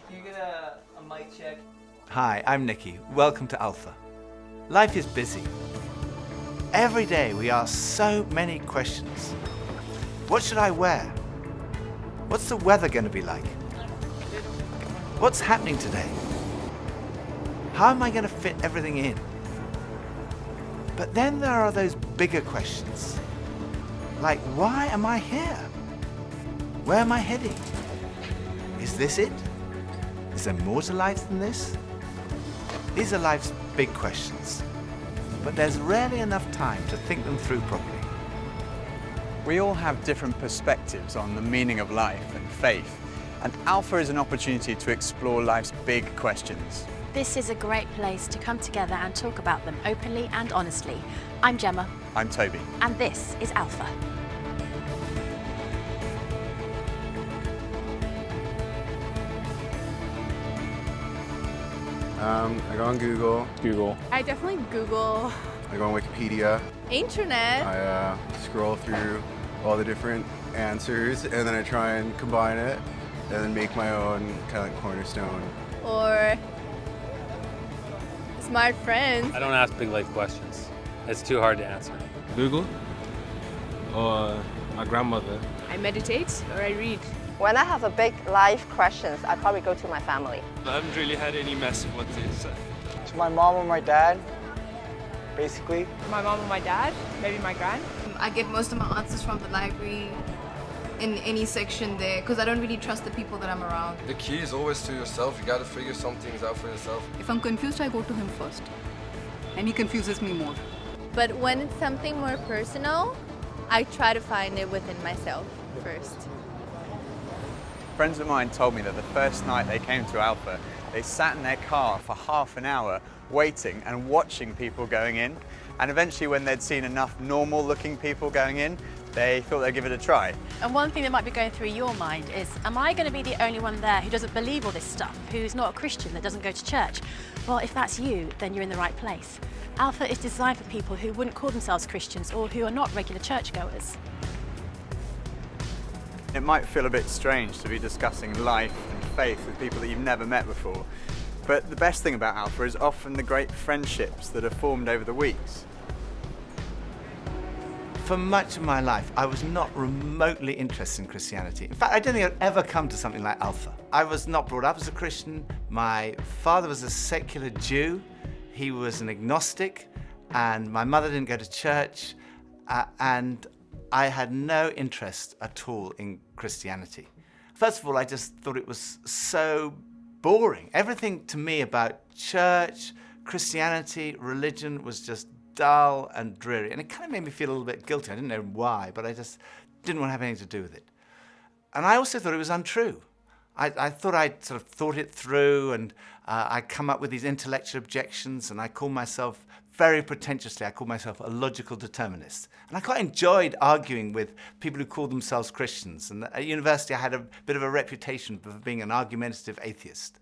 Can you get a mic check? Hi, I'm Nicky. Welcome to Alpha. Life is busy. Every day we ask so many questions. What should I wear? What's the weather going to be like? What's happening today? How am I going to fit everything in? But then there are those bigger questions. Like, why am I here? Where am I heading? Is this it? Is there more to life than this? These are life's big questions, but there's rarely enough time to think them through properly. We all have different perspectives on the meaning of life and faith, and Alpha is an opportunity to explore life's big questions. This is a great place to come together and talk about them openly and honestly. I'm Gemma. I'm Toby. And this is Alpha. I go on Google. I definitely Google. I go on Wikipedia. Internet. I scroll through all the different answers, and then I try and combine it, and then make my own kind of like cornerstone. Or smart friends. I don't ask big life questions. It's too hard to answer. Google or my grandmother. I meditate or I read. When I have a big life questions, I probably go to my family. I haven't really had any massive ones yet. To my mom or my dad, basically. My mom or my dad, maybe my gran. I get most of my answers from the library in any section there because I don't really trust the people that I'm around. The key is always to yourself. You got to figure some things out for yourself. If I'm confused, I go to him first. And he confuses me more. But when it's something more personal, I try to find it within myself first. Friends of mine told me that the first night they came to Alpha, they sat in their car for half an hour waiting and watching people going in. And eventually, when they'd seen enough normal-looking people going in, they thought they'd give it a try. And one thing that might be going through your mind is, am I going to be the only one there who doesn't believe all this stuff, who's not a Christian, that doesn't go to church? Well, if that's you, then you're in the right place. Alpha is designed for people who wouldn't call themselves Christians or who are not regular churchgoers. It might feel a bit strange to be discussing life and faith with people that you've never met before, but the best thing about Alpha is often the great friendships that are formed over the weeks. For much of my life, I was not remotely interested in Christianity. In fact, I don't think I'd ever come to something like Alpha. I was not brought up as a Christian. My father was a secular Jew. He was an agnostic, and my mother didn't go to church, and I had no interest at all in Christianity. First of all, I just thought it was so boring. Everything to me about church, Christianity, religion was just dull and dreary. And it kind of made me feel a little bit guilty. I didn't know why, but I just didn't want to have anything to do with it. And I also thought it was untrue. I thought I'd sort of thought it through, and I'd come up with these intellectual objections, and I called myself, very pretentiously, I called myself a logical determinist. And I quite enjoyed arguing with people who called themselves Christians. And at university, I had a bit of a reputation for being an argumentative atheist.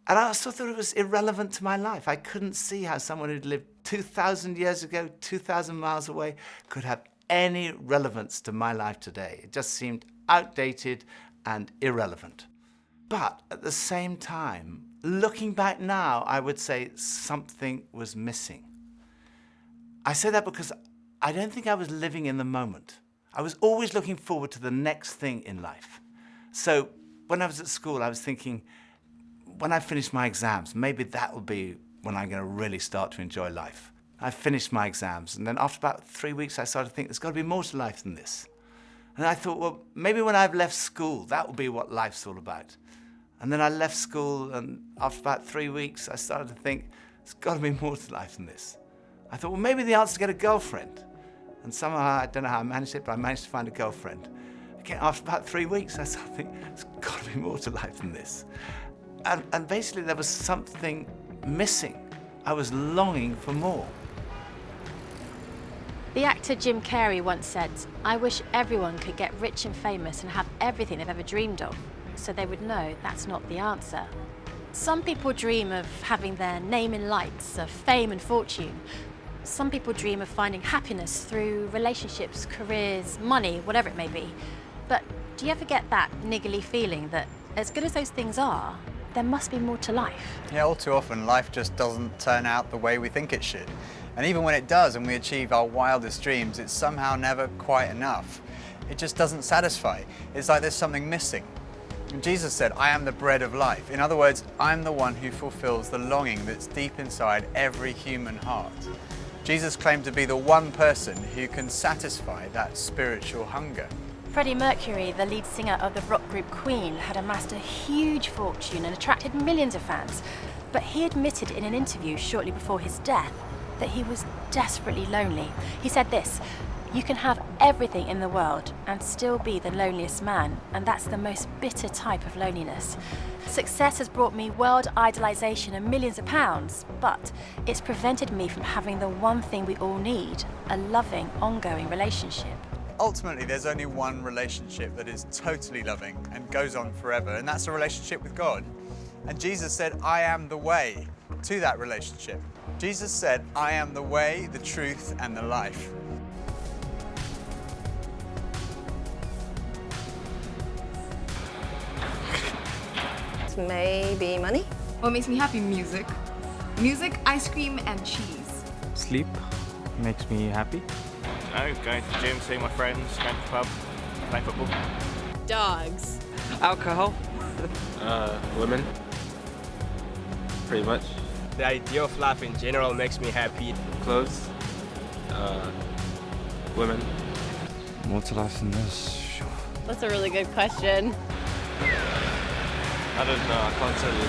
And I also thought it was irrelevant to my life. I couldn't see how someone who'd lived 2,000 years ago, 2,000 miles away, could have any relevance to my life today. It just seemed outdated and irrelevant. But at the same time, looking back now, I would say something was missing. I say that because I don't think I was living in the moment. I was always looking forward to the next thing in life. So when I was at school, I was thinking, when I finish my exams, maybe that will be when I'm going to really start to enjoy life. I finished my exams, and then after about 3 weeks, I started to think there's got to be more to life than this. And I thought, well, maybe when I've left school, that will be what life's all about. And then I left school, and after about 3 weeks, I started to think, there's got to be more to life than this. I thought, well, maybe the answer is to get a girlfriend. And somehow, I don't know how I managed it, but I managed to find a girlfriend. Again, after about 3 weeks, I started to think, there's got to be more to life than this. And basically, there was something missing. I was longing for more. The actor Jim Carrey once said, "I wish everyone could get rich and famous and have everything they've ever dreamed of. so they would know that's not the answer. Some people dream of having their name in lights, of fame and fortune. Some people dream of finding happiness through relationships, careers, money, whatever it may be. But do you ever get that niggly feeling that as good as those things are, there must be more to life? Yeah, all too often life just doesn't turn out the way we think it should. And even when it does and we achieve our wildest dreams, it's somehow never quite enough. It just doesn't satisfy. It's like there's something missing. And Jesus said, I am the bread of life. In other words, I'm the one who fulfills the longing that's deep inside every human heart. Jesus claimed to be the one person who can satisfy that spiritual hunger. Freddie Mercury, the lead singer of the rock group Queen, had amassed a huge fortune and attracted millions of fans. But he admitted in an interview shortly before his death that he was desperately lonely. He said this, "You can have everything in the world and still be the loneliest man, and that's the most bitter type of loneliness. Success has brought me world idolization and millions of pounds, but it's prevented me from having the one thing we all need, a loving, ongoing relationship." Ultimately, there's only one relationship that is totally loving and goes on forever, and that's a relationship with God. And Jesus said, I am the way to that relationship. Jesus said, I am the way, the truth, and the life. Maybe money? What makes me happy? Music. Music, ice cream, and cheese. Sleep makes me happy. Going to the gym, seeing my friends, going to the pub, playing football. Dogs. Alcohol. Women. Pretty much. The idea of life in general makes me happy. Clothes. Women. More to life than this. Sure. That's a really good question. I don't know, I can't tell you.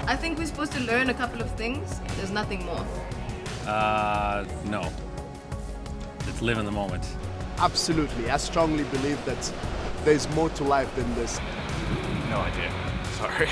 I think we're supposed to learn a couple of things. There's nothing more. No. Let's live in the moment. Absolutely. I strongly believe that there's more to life than this. No idea. Sorry.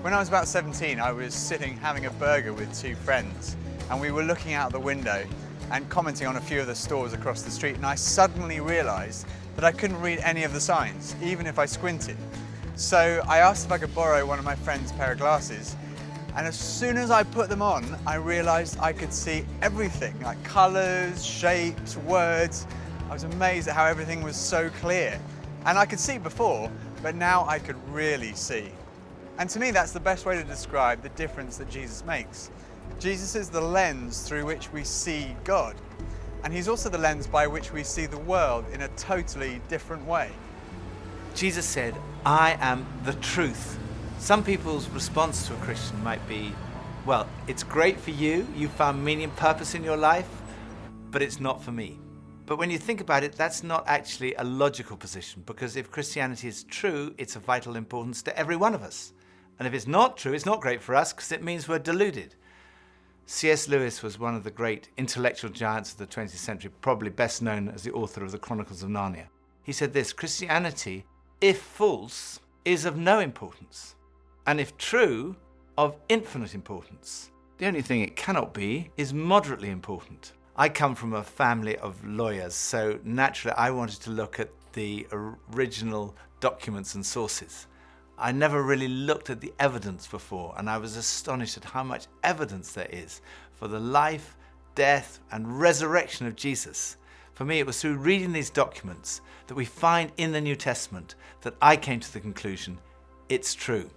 When I was about 17, I was sitting having a burger with two friends, and we were looking out the window and commenting on a few of the stores across the street, and I suddenly realized that I couldn't read any of the signs, even if I squinted. So I asked if I could borrow one of my friend's pair of glasses, and as soon as I put them on, I realized I could see everything, like colors, shapes, words. I was amazed at how everything was so clear. And I could see before, but now I could really see. And to me, that's the best way to describe the difference that Jesus makes. Jesus is the lens through which we see God. And he's also the lens by which we see the world in a totally different way. Jesus said, I am the truth. Some people's response to a Christian might be, well, it's great for you, you found meaning and purpose in your life, but it's not for me. But when you think about it, that's not actually a logical position, because if Christianity is true, it's of vital importance to every one of us. And if it's not true, it's not great for us because it means we're deluded. C.S. Lewis was one of the great intellectual giants of the 20th century, probably best known as the author of the Chronicles of Narnia. He said this, Christianity, if false, is of no importance, and if true, of infinite importance. The only thing it cannot be is moderately important. I come from a family of lawyers, so naturally I wanted to look at the original documents and sources. I never really looked at the evidence before, and I was astonished at how much evidence there is for the life, death, and resurrection of Jesus. For me, it was through reading these documents that we find in the New Testament that I came to the conclusion, it's true.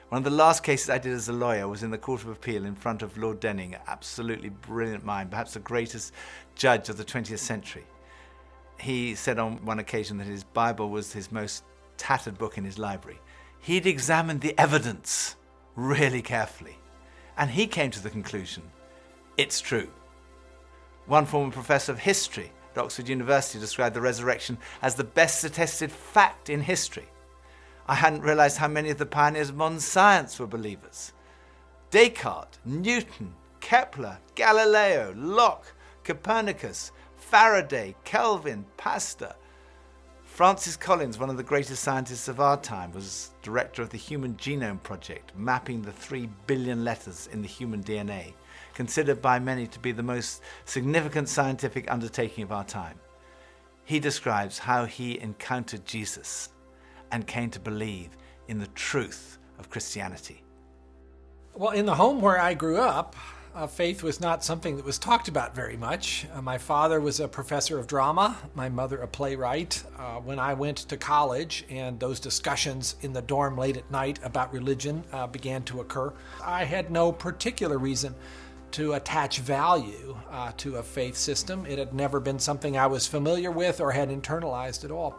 One of the last cases I did as a lawyer was in the Court of Appeal in front of Lord Denning, an absolutely brilliant mind, perhaps the greatest judge of the 20th century. He said on one occasion that his Bible was his most tattered book in his library. He'd examined the evidence really carefully, and he came to the conclusion, it's true. One former professor of history at Oxford University described the resurrection as the best attested fact in history. I hadn't realized how many of the pioneers of modern science were believers. Descartes, Newton, Kepler, Galileo, Locke, Copernicus, Faraday, Kelvin, Pasteur. Francis Collins, one of the greatest scientists of our time, was director of the Human Genome Project, mapping the 3 billion letters in the human DNA, considered by many to be the most significant scientific undertaking of our time. He describes how he encountered Jesus and came to believe in the truth of Christianity. Well, in the home where I grew up, faith was not something that was talked about very much. My father was a professor of drama, my mother a playwright. When I went to college and those discussions in the dorm late at night about religion began to occur, I had no particular reason to attach value to a faith system. It had never been something I was familiar with or had internalized at all.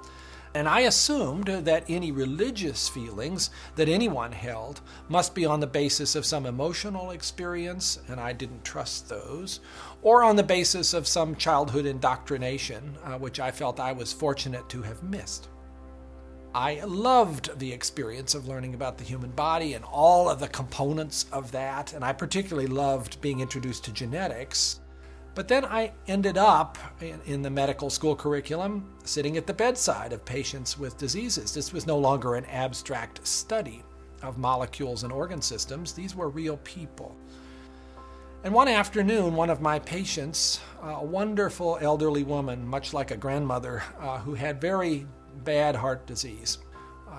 And I assumed that any religious feelings that anyone held must be on the basis of some emotional experience, and I didn't trust those, or on the basis of some childhood indoctrination, which I felt I was fortunate to have missed. I loved the experience of learning about the human body and all of the components of that, and I particularly loved being introduced to genetics. But then I ended up in the medical school curriculum sitting at the bedside of patients with diseases. This was no longer an abstract study of molecules and organ systems. These were real people. And one afternoon, one of my patients, a wonderful elderly woman, much like a grandmother, who had very bad heart disease.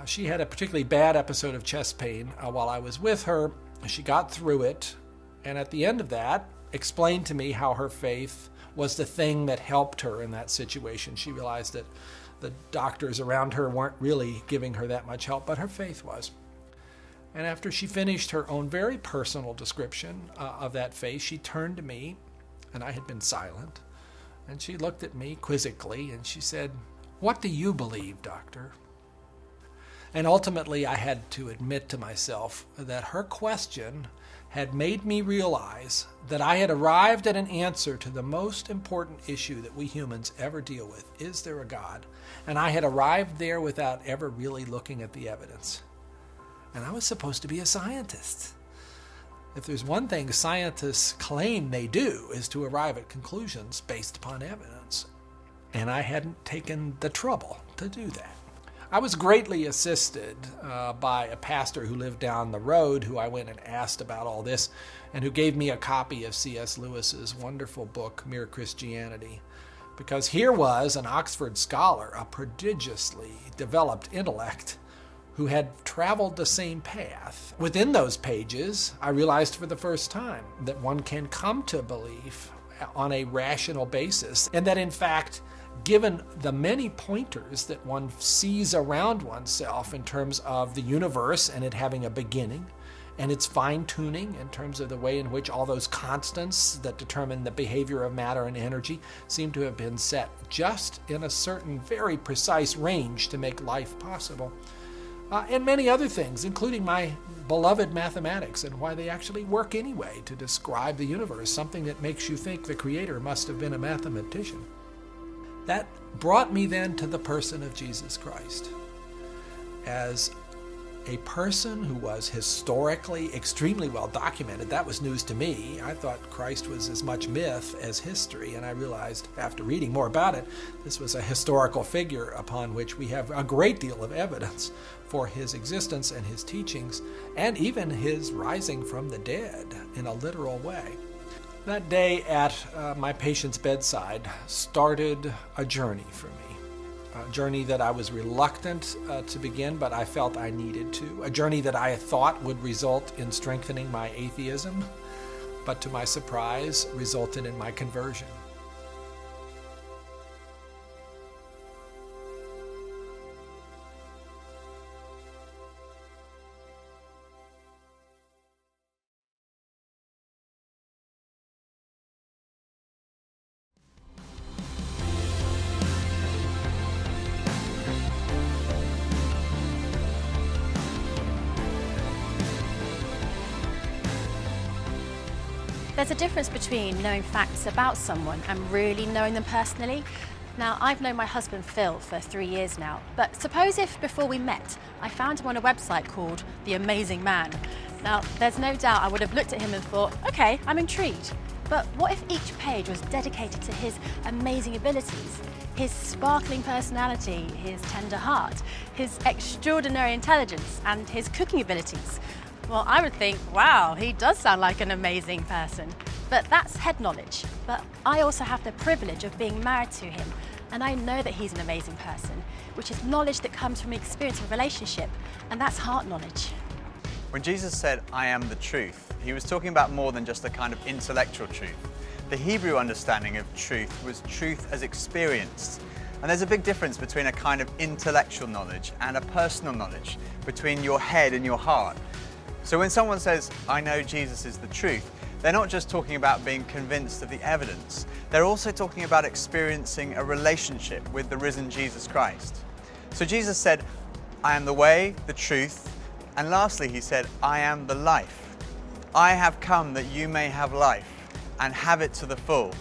She had a particularly bad episode of chest pain while I was with her. She got through it, and at the end of that, explained to me how her faith was the thing that helped her in that situation. She realized that the doctors around her weren't really giving her that much help, but her faith was. And after she finished her own very personal description of that faith, she turned to me, and I had been silent, and she looked at me quizzically, and she said, "What do you believe, doctor?" And ultimately, I had to admit to myself that her question had made me realize that I had arrived at an answer to the most important issue that we humans ever deal with. Is there a God? And I had arrived there without ever really looking at the evidence. And I was supposed to be a scientist. If there's one thing scientists claim they do is to arrive at conclusions based upon evidence. And I hadn't taken the trouble to do that. I was greatly assisted by a pastor who lived down the road, who I went and asked about all this, and who gave me a copy of C.S. Lewis's wonderful book, Mere Christianity. Because here was an Oxford scholar, a prodigiously developed intellect, who had traveled the same path. Within those pages, I realized for the first time that one can come to belief on a rational basis, and that in fact, given the many pointers that one sees around oneself in terms of the universe and it having a beginning, and its fine-tuning in terms of the way in which all those constants that determine the behavior of matter and energy seem to have been set just in a certain very precise range to make life possible. And many other things, including my beloved mathematics and why they actually work anyway to describe the universe, something that makes you think the Creator must have been a mathematician. That brought me then to the person of Jesus Christ as a person who was historically extremely well documented. That was news to me. I thought Christ was as much myth as history, and I realized after reading more about it, this was a historical figure upon which we have a great deal of evidence for his existence and his teachings, and even his rising from the dead in a literal way. That day at my patient's bedside started a journey for me, a journey that I was reluctant to begin, but I felt I needed to, a journey that I thought would result in strengthening my atheism, but to my surprise, resulted in my conversion. There's a difference between knowing facts about someone and really knowing them personally. Now, I've known my husband Phil for 3 years now, but suppose if before we met, I found him on a website called The Amazing Man. Now, there's no doubt I would have looked at him and thought, okay, I'm intrigued. But what if each page was dedicated to his amazing abilities, his sparkling personality, his tender heart, his extraordinary intelligence, and his cooking abilities? Well, I would think, wow, he does sound like an amazing person. But that's head knowledge. But I also have the privilege of being married to him, and I know that he's an amazing person, which is knowledge that comes from experience of relationship, and that's heart knowledge. When Jesus said, I am the truth, he was talking about more than just a kind of intellectual truth. The Hebrew understanding of truth was truth as experienced. And there's a big difference between a kind of intellectual knowledge and a personal knowledge, between your head and your heart. So when someone says, I know Jesus is the truth, they're not just talking about being convinced of the evidence, they're also talking about experiencing a relationship with the risen Jesus Christ. So Jesus said, I am the way, the truth, and lastly he said, I am the life. I have come that you may have life and have it to the full.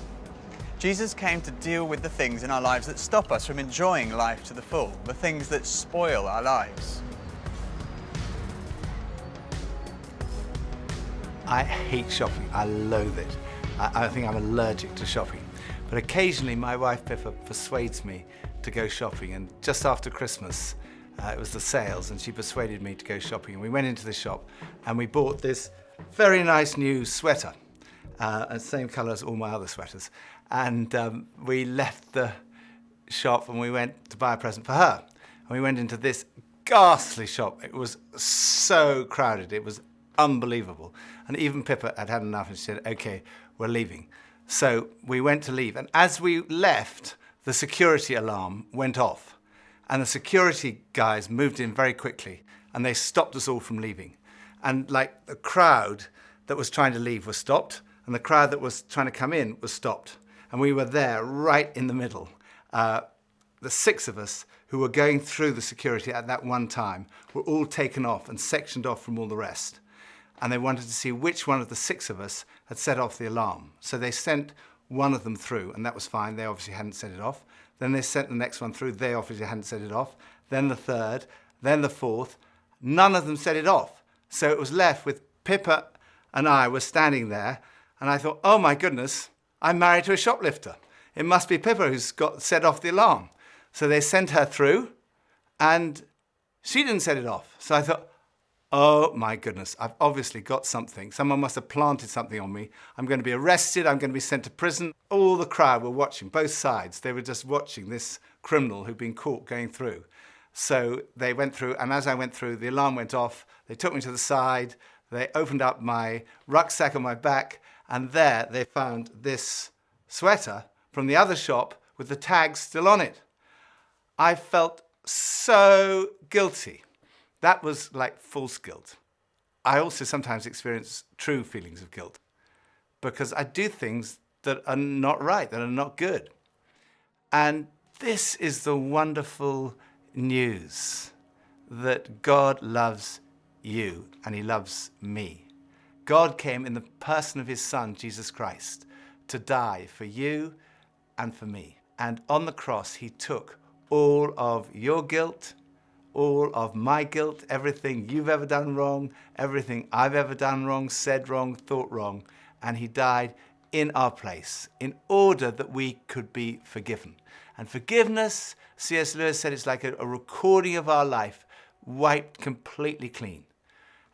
Jesus came to deal with the things in our lives that stop us from enjoying life to the full, the things that spoil our lives. I hate shopping. I loathe it. I think I'm allergic to shopping. But occasionally my wife Pippa persuades me to go shopping, and just after Christmas it was the sales and she persuaded me to go shopping, and we went into the shop and we bought this very nice new sweater, and same colour as all my other sweaters, and we left the shop and we went to buy a present for her, and we went into this ghastly shop. It was so crowded, it was unbelievable. And even Pippa had had enough and she said, okay, we're leaving. So we went to leave, and as we left, the security alarm went off, and the security guys moved in very quickly and they stopped us all from leaving. And like the crowd that was trying to leave was stopped, and the crowd that was trying to come in was stopped. And we were there right in the middle. The 6 of us who were going through the security at that one time were all taken off and sectioned off from all the rest. And they wanted to see which one of the 6 of us had set off the alarm. So they sent one of them through, and that was fine. They obviously hadn't set it off. Then they sent the next one through. They obviously hadn't set it off. Then the 3rd, then the 4th. None of them set it off. So it was left with Pippa and I were standing there, and I thought, oh my goodness, I'm married to a shoplifter. It must be Pippa who's got set off the alarm. So they sent her through, and she didn't set it off. So I thought, oh my goodness, I've obviously got something. Someone must have planted something on me. I'm going to be arrested. I'm going to be sent to prison. All the crowd were watching, both sides. They were just watching this criminal who'd been caught going through. So they went through, and as I went through, the alarm went off. They took me to the side. They opened up my rucksack on my back, and there they found this sweater from the other shop with the tag still on it. I felt so guilty. That was like false guilt. I also sometimes experience true feelings of guilt because I do things that are not right, that are not good. And this is the wonderful news that God loves you and he loves me. God came in the person of his Son, Jesus Christ, to die for you and for me. And on the cross, he took all of your guilt, all of my guilt, everything you've ever done wrong, everything I've ever done wrong, said wrong, thought wrong, and he died in our place in order that we could be forgiven. And forgiveness, C.S. Lewis said, it's like a recording of our life wiped completely clean.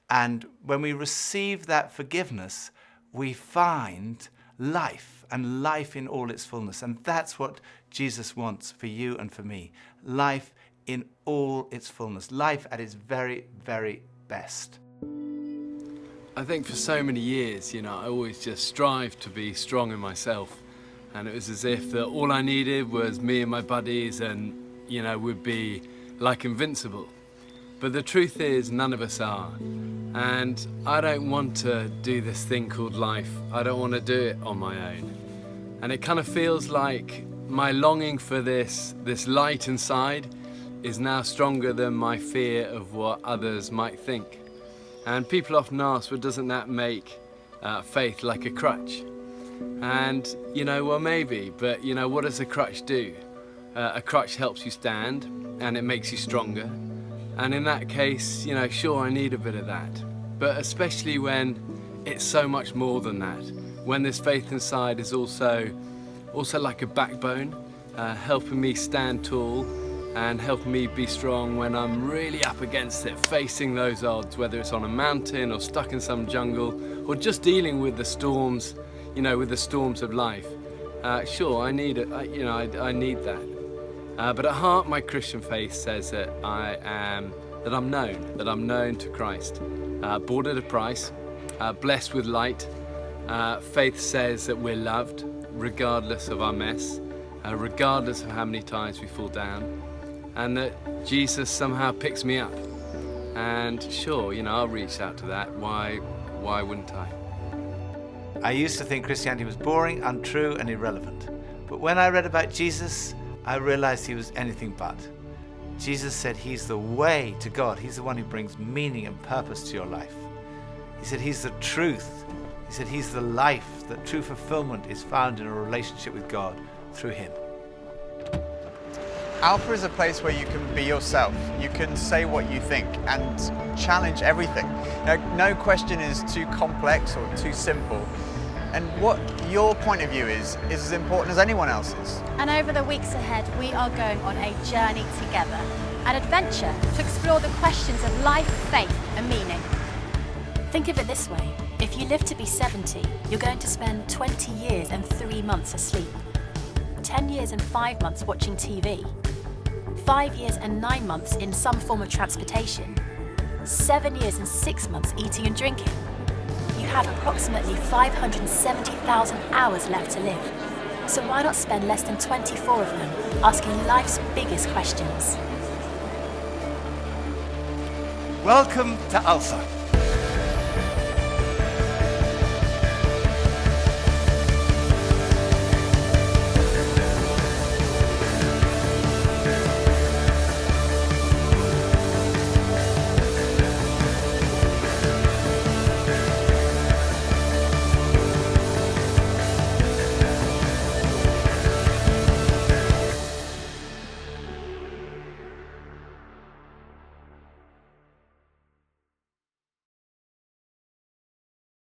And when we receive that forgiveness, we find life, and life in all its fullness. And that's what Jesus wants for you and for me. Life in all its fullness. Life at its very, very best. I think for so many years, I always just strived to be strong in myself. And it was as if that all I needed was me and my buddies and, we'd be like invincible. But the truth is, none of us are. And I don't want to do this thing called life. I don't want to do it on my own. And it kind of feels like my longing for this light inside is now stronger than my fear of what others might think. And people often ask, well, doesn't that make faith like a crutch? And, well, maybe, but, what does a crutch do? A crutch helps you stand, and it makes you stronger. And in that case, sure, I need a bit of that. but especially when it's so much more than that. When this faith inside is also like a backbone, helping me stand tall and helping me be strong when I'm really up against it, facing those odds, whether it's on a mountain or stuck in some jungle or just dealing with the storms, with the storms of life. Sure, I need it. I need that. But at heart, my Christian faith says that I'm known to Christ, bought at a price, blessed with light. Faith says that we're loved, regardless of our mess, regardless of how many times we fall down, and that Jesus somehow picks me up. And sure, I'll reach out to that. Why wouldn't I? I used to think Christianity was boring, untrue, and irrelevant. But when I read about Jesus, I realized he was anything but. Jesus said he's the way to God. He's the one who brings meaning and purpose to your life. He said he's the truth. He said he's the life, that true fulfillment is found in a relationship with God through him. Alpha is a place where you can be yourself. You can say what you think and challenge everything. No question is too complex or too simple. And what your point of view is as important as anyone else's. And over the weeks ahead, we are going on a journey together, an adventure to explore the questions of life, faith, and meaning. Think of it this way. If you live to be 70, you're going to spend 20 years and 3 months asleep, 10 years and 5 months watching TV, 5 years and 9 months in some form of transportation, 7 years and 6 months eating and drinking. You have approximately 570,000 hours left to live. So why not spend less than 24 of them asking life's biggest questions? Welcome to Alpha.